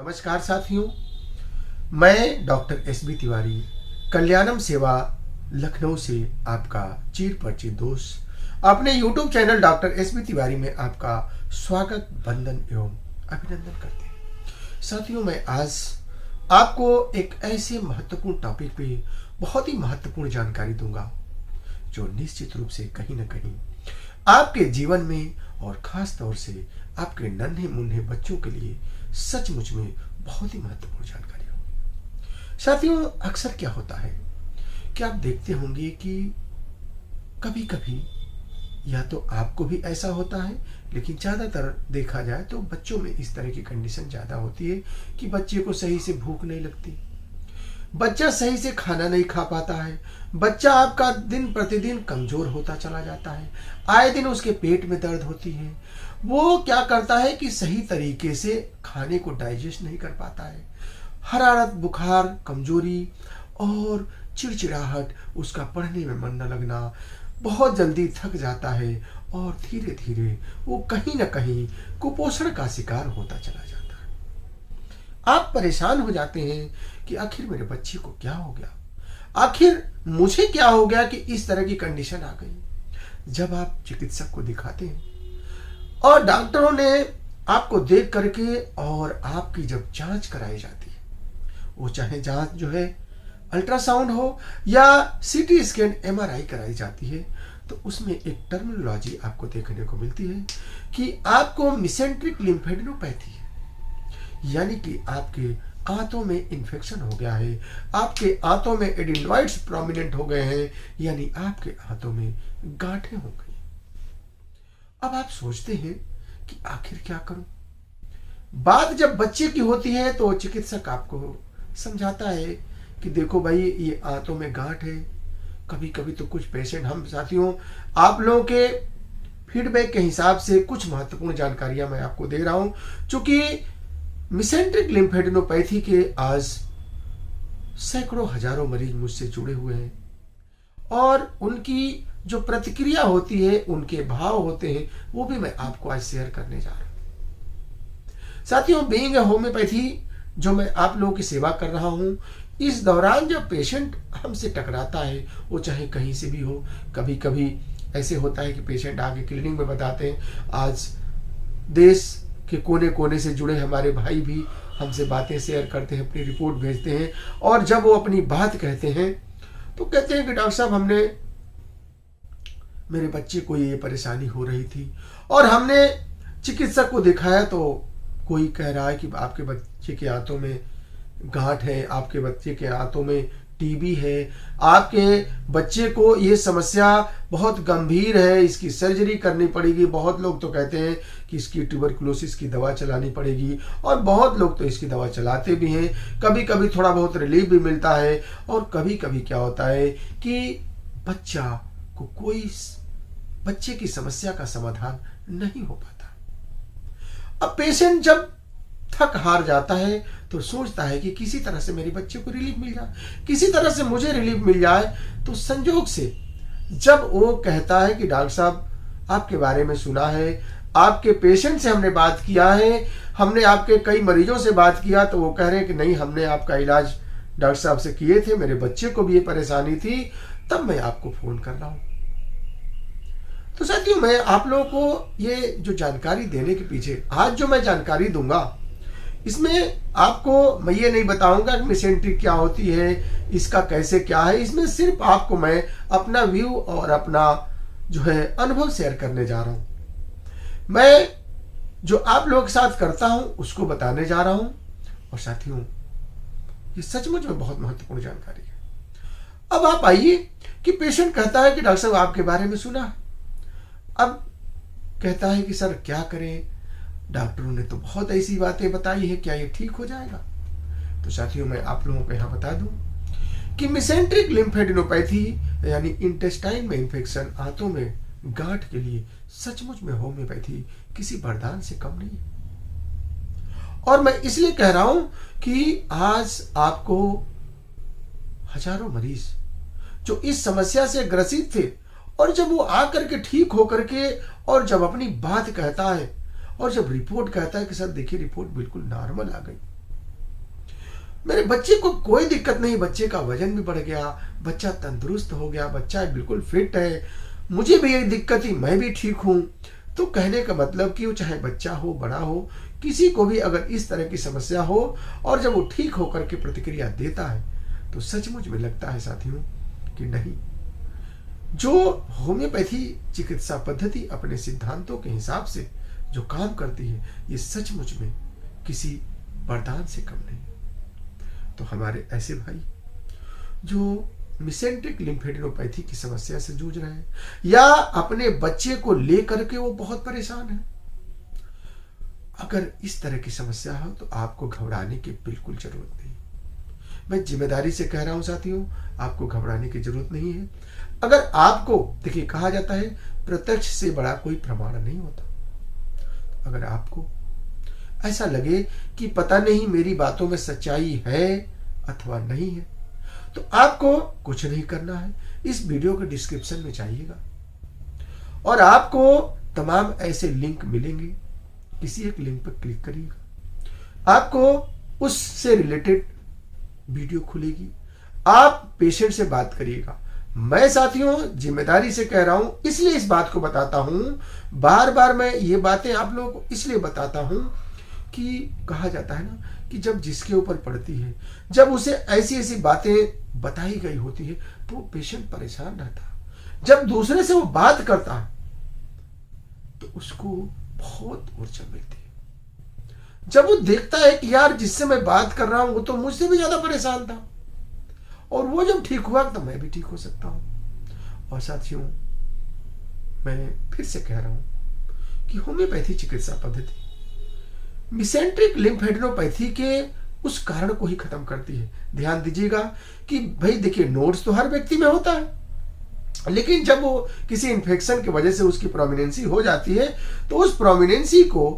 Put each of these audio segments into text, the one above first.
नमस्कार साथियों, मैं doctor S B Tiwari Kalyanam Seva Lucknow से आपका चिर परिचित दोस्त अपने YouTube channel doctor S B Tiwari में आपका स्वागत, वंदन एवं अभिनंदन करते हैं। साथियों, मैं आज आपको एक ऐसे महत्वपूर्ण टॉपिक पे बहुत ही महत्वपूर्ण जानकारी दूंगा जो निश्चित रूप से कहीं ना कहीं आपके जीवन में और खास तौर से आपके नन्हे मुन्ने बच्चों के लिए सचमुच में बहुत ही महत्वपूर्ण जानकारी होगी। साथियों, अक्सर क्या होता है कि आप देखते होंगे कि कभी कभी या तो आपको भी ऐसा होता है, लेकिन ज्यादातर देखा जाए तो बच्चों में इस तरह की कंडीशन ज्यादा होती है कि बच्चे को सही से भूख नहीं लगती, बच्चा सही से खाना नहीं खा पाता है, बच्चा आपका दिन प्रतिदिन कमजोर होता चला जाता है, आए दिन उसके पेट में दर्द होती है, वो क्या करता है कि सही तरीके से खाने को डाइजेस्ट नहीं कर पाता है, हरारत, बुखार, कमजोरी और चिड़चिड़ाहट, उसका पढ़ने में मन न लगना, बहुत जल्दी थक जाता है और धीरे धीरे वो कहीं ना कहीं कुपोषण का शिकार होता चला जाता है। आप परेशान हो जाते हैं कि आखिर मेरे बच्चे को क्या हो गया, आखिर मुझे क्या हो गया कि इस तरह की कंडीशन आ गई। जब आप चिकित्सक को दिखाते हैं और डॉक्टरों ने आपको देख करके और आपकी जब जांच कराई जाती है, वो चाहे जांच जो है अल्ट्रासाउंड हो या सीटी स्कैन, एमआरआई कराई जाती है, तो उसमें एक टर्मिनोलॉजी आपको देखने को मिलती है कि आपको मिसेंट्रिक लिम्फेडेनोपैथी है, यानी कि आपके आंतों में इंफेक्शन हो गया है, आपके आंतों में एडेनोइड्स प्रोमिनेंट हो गए हैं, यानी आपके आंतों में गांठें हो गई। अब आप सोचते हैं कि आखिर क्या करूं। बात जब बच्चे की होती है तो चिकित्सक आपको समझाता है कि देखो भाई, ये आंतों में गांठ है। कभी कभी तो कुछ पेशेंट, हम साथियों आप लोगों के फीडबैक के हिसाब से कुछ महत्वपूर्ण जानकारियां मैं आपको दे रहा हूं, क्योंकि मिसेंट्रिक लिम्फेडेनोपैथी के आज सैकड़ों हजारों मरीज मुझसे जुड़े हुए हैं और उनकी जो प्रतिक्रिया होती है, उनके भाव होते हैं, वो भी मैं आपको आज शेयर करने जा रहा हूं। साथियों, बीइंग ए होम्योपैथी जो मैं आप लोगों की सेवा कर रहा हूं, इस दौरान जब पेशेंट हमसे टकराता है, वो चाहे कहीं से भी हो, कभी कभी ऐसे होता है कि पेशेंट आके क्लिनिक में बताते हैं, आज देश के कोने कोने से जुड़े हमारे भाई भी हमसे बातें शेयर करते हैं, अपनी रिपोर्ट भेजते हैं, और जब वो अपनी बात कहते हैं तो कहते हैं कि डॉक्टर साहब, हमने मेरे बच्चे को ये परेशानी हो रही थी और हमने चिकित्सक को दिखाया तो कोई कह रहा है कि आपके बच्चे के आंतों में गांठ है, आपके बच्चे के आंतों में टीबी है, आपके बच्चे को ये समस्या बहुत गंभीर है, इसकी सर्जरी करनी पड़ेगी। बहुत लोग तो कहते हैं कि इसकी ट्यूबरकुलोसिस की दवा चलानी पड़ेगी और बहुत लोग तो इसकी दवा चलाते भी हैं। कभी कभी थोड़ा बहुत रिलीफ भी मिलता है और कभी कभी क्या होता है कि बच्चे की समस्या का समाधान नहीं हो पाता। अब पेशेंट जब थक हार जाता है तो सोचता है कि किसी तरह से मेरे बच्चे को रिलीफ मिल जाए, किसी तरह से मुझे रिलीफ मिल जाए। तो संजोग से जब वो कहता है कि डॉक्टर साहब, आपके बारे में सुना है, आपके पेशेंट से हमने बात किया है, हमने आपके कई मरीजों से बात किया, तो वो कह रहे हैं कि नहीं, हमने आपका इलाज डॉक्टर साहब से किए थे, मेरे बच्चे को भी ये परेशानी थी, तब मैं आपको फोन कर रहा हूं। तो साथियों, मैं आप लोगों को ये जो जानकारी देने के पीछे आज जो मैं जानकारी दूंगा, इसमें आपको मैं ये नहीं बताऊंगा कि मिसेंट्रिक क्या होती है, इसका कैसे क्या है। इसमें सिर्फ आपको मैं अपना व्यू और अपना जो है अनुभव शेयर करने जा रहा हूं। मैं जो आप लोगों के साथ करता हूं उसको बताने जा रहा हूं, और साथियों ये सचमुच में बहुत महत्वपूर्ण जानकारी है। अब आप आइए कि पेशेंट कहता है कि डॉक्टर साहब, आपके बारे में सुना है, अब कहता है कि सर क्या करें, डॉक्टरों ने तो बहुत ऐसी बातें बताई है, क्या ये ठीक हो जाएगा। तो साथियों, मैं आप लोगों को यहां बता दूं कि मिसेंट्रिक लिम्फेडेनोपैथी यानी इंटेस्टाइन में इंफेक्शन, आंतों में गांठ के लिए सचमुच में होम्योपैथी किसी वरदान से कम नहीं है। और मैं इसलिए कह रहा हूं कि आज आपको हजारों मरीज जो इस समस्या से ग्रसित थे, और जब वो आकर के ठीक होकर के और जब अपनी बात कहता है और जब रिपोर्ट कहता है कि सर देखिए, रिपोर्ट बिल्कुल नॉर्मल आ गई, मेरे बच्चे को कोई दिक्कत नहीं, बच्चे का वजन भी बढ़ गया, बच्चा तंदुरुस्त हो गया, बच्चा बिल्कुल फिट है, मुझे भी एक दिक्कत ही, मैं भी ठीक हूं। तो कहने का मतलब कि वो चाहे बच्चा हो बड़ा हो, किसी को भी अगर इस तरह की समस्या हो और जब वो ठीक होकर के प्रतिक्रिया देता है तो सचमुच में लगता है साथियों कि नहीं, जो होम्योपैथी चिकित्सा पद्धति अपने सिद्धांतों के हिसाब से जो काम करती है, ये सचमुच में किसी वरदान से कम नहीं। तो हमारे ऐसे भाई जो मिसेंट्रिक लिम्फेडिनोपैथी की समस्या से जूझ रहे हैं या अपने बच्चे को लेकर के वो बहुत परेशान है, अगर इस तरह की समस्या हो तो आपको घबराने की बिल्कुल जरूरत नहीं। मैं जिम्मेदारी से कह रहा हूं साथियों, आपको घबराने की जरूरत नहीं है। अगर आपको, देखिए कहा जाता है प्रत्यक्ष से बड़ा कोई प्रमाण नहीं होता। अगर आपको ऐसा लगे कि पता नहीं मेरी बातों में सच्चाई है अथवा नहीं है, तो आपको कुछ नहीं करना है, इस वीडियो के डिस्क्रिप्शन में जाइएगा और आपको तमाम ऐसे लिंक मिलेंगे, किसी एक लिंक पर क्लिक करिएगा, आपको उससे रिलेटेड वीडियो खुलेगी, आप पेशेंट से बात करिएगा। मैं साथियों जिम्मेदारी से कह रहा हूं, इसलिए इस बात को बताता हूं, बार बार मैं ये बातें आप लोगों को इसलिए बताता हूं कि कहा जाता है ना कि जब जिसके ऊपर पड़ती है, जब उसे ऐसी ऐसी बातें बताई गई होती है तो वो पेशेंट परेशान रहता है। जब दूसरे से वो बात करता है तो उसको बहुत ऊर्जा मिलती है। जब वो देखता है कि यार जिससे मैं बात कर रहा हूं वो तो मुझसे भी ज्यादा परेशान था और वो जब ठीक हुआ तो मैं भी ठीक हो सकता हूं। और साथियों मैं फिर से कह रहा हूं कि होम्योपैथी चिकित्सा पद्धति मिसेंट्रिक लिम्फेडिनोपैथी के उस कारण को ही खत्म करती है। ध्यान दीजिएगा कि भाई देखिए, नोड्स तो हर व्यक्ति में होता है, लेकिन जब वो किसी इन्फेक्शन की वजह से उसकी प्रोमिनेंसी हो जाती है तो उस प्रोमिनेंसी को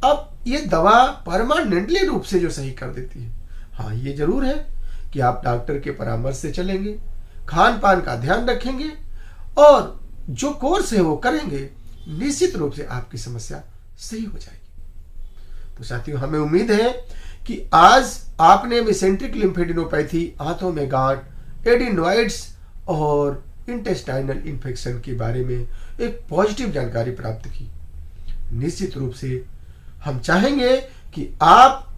अब ये दवा परमानेंटली रूप से जो सही कर देती है। हाँ, ये जरूर है कि आप डॉक्टर के परामर्श से चलेंगे, खान पान का ध्यान रखेंगे और जो कोर्स है वो करेंगे, निश्चित रूप से आपकी समस्या सही हो जाएगी। तो साथियों हमें उम्मीद है कि आज आपने मिसेंट्रिक लिम्फेडिनोपैथी, आंतों में गांठ, एडिनोइड्स और इंटेस्टाइनल इन्फेक्शन के बारे में एक पॉजिटिव जानकारी प्राप्त की। निश्चित रूप से हम चाहेंगे कि आप,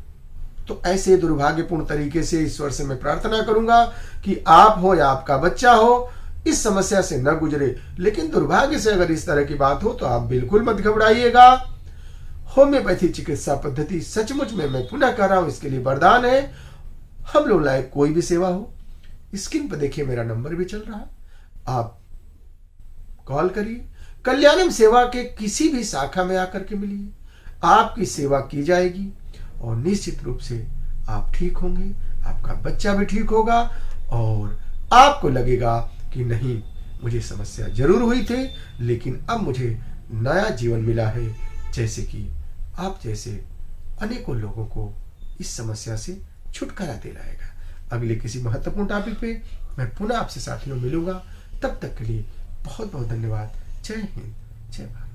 तो ऐसे दुर्भाग्यपूर्ण तरीके से ईश्वर से मैं प्रार्थना करूंगा कि आप हो या आपका बच्चा हो इस समस्या से न गुजरे, लेकिन दुर्भाग्य से अगर इस तरह की बात हो तो आप बिल्कुल मत घबराइएगा। होम्योपैथी चिकित्सा पद्धति सचमुच में, मैं पुनः कह रहा हूं, इसके लिए वरदान है। हम लोग लायक कोई भी सेवा हो, स्क्रीन पर देखिए मेरा नंबर भी चल रहा है, आप कॉल करिए, कल्याणम सेवा के किसी भी शाखा में आकर के मिलिए, आपकी सेवा की जाएगी और निश्चित रूप से आप ठीक होंगे, आपका बच्चा भी ठीक होगा और आपको लगेगा कि नहीं, मुझे समस्या जरूर हुई थी लेकिन अब मुझे नया जीवन मिला है, जैसे कि आप जैसे अनेकों लोगों को इस समस्या से छुटकारा दिलाएगा। अगले किसी महत्वपूर्ण टॉपिक पे मैं पुनः आपसे साथियों मिलूंगा, तब तक के लिए बहुत बहुत धन्यवाद। जय हिंद, जय भारत।